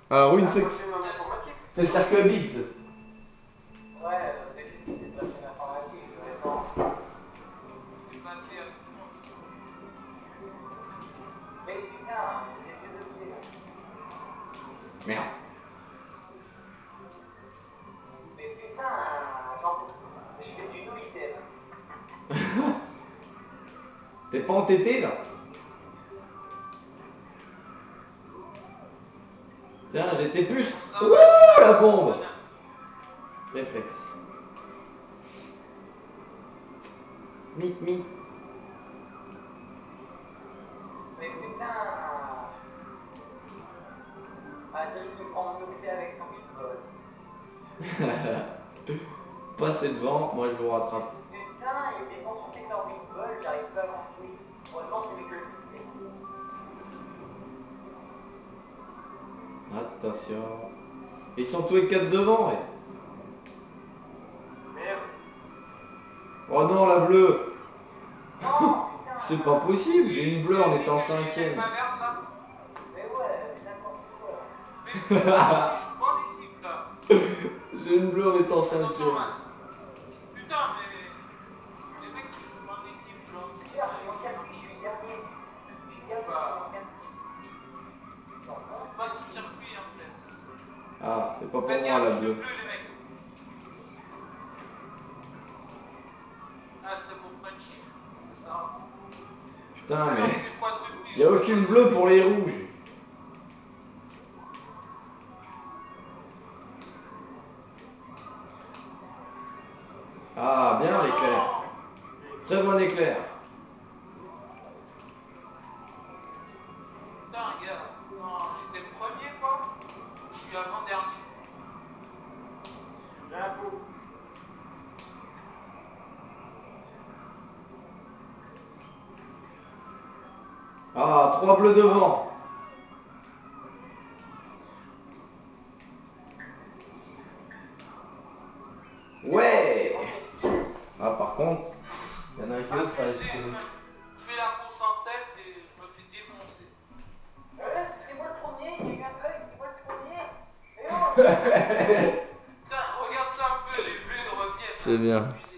Ah oui, Ah, c'est moi, c'est même informatique. c'est le cercle Biggs. Ouais, c'est de l'informatique, non. C'est passé à tout le monde. Mais putain, j'ai fait deux pieds là. Merde. Mais putain, genre, je fais du no item. T'es pas entêté là? Tiens, j'ai tes puces. Comme ça, Ouh, ouais, c'est la pas bombe. bonheur. Réflexe. Mic, mic. Mais putain, Adrien il prend mon objet avec son beatball. Passez devant, moi je vous rattrape. Putain, il était concentré sur leur beatball, j'arrive pas à construire. Heureusement, c'est lui que je fais. Attention. Ils sont tous les quatre devant, ouais. Merde. Oh non, la bleue. Non, putain. C'est pas possible, j'ai une bleue en étant C'est cinquième. ma merde là. Mais ouais, mais n'importe quoi. Mais putain, tu joues pas en équipe là. J'ai une bleue en étant Attention, cinquième. Max. Putain, mais les mecs qui jouent pas en équipe, genre, c'est Hier, je suis en circuit, je suis dernier. Je suis dernier, Bah. je suis en circuit. c'est pas ton circuit en fait. Ah, c'est pas pour Faites moi gaffe, la le bleue. bleu, les mecs. Ah, c'était pour Frenchy. C'est ça. Putain, Alors, mais c'est des quadruplés. y a aucune bleue pour les rouges. Ah, bien l'éclair. Très bon éclair. Putain, gars. Non, j'étais premier quoi. Je suis avant-dernier. J'ai un coup. Ah, trois bleus devant. Ouais. Ah, par contre, il y en a un qui Ah, veut faire je fais la course en tête et je me fais défoncer. C'est moi le premier, il y a eu un bug, c'est moi le premier. Mais oh Putain, regarde ça un peu, les bleus reviennent. C'est bien. abusé.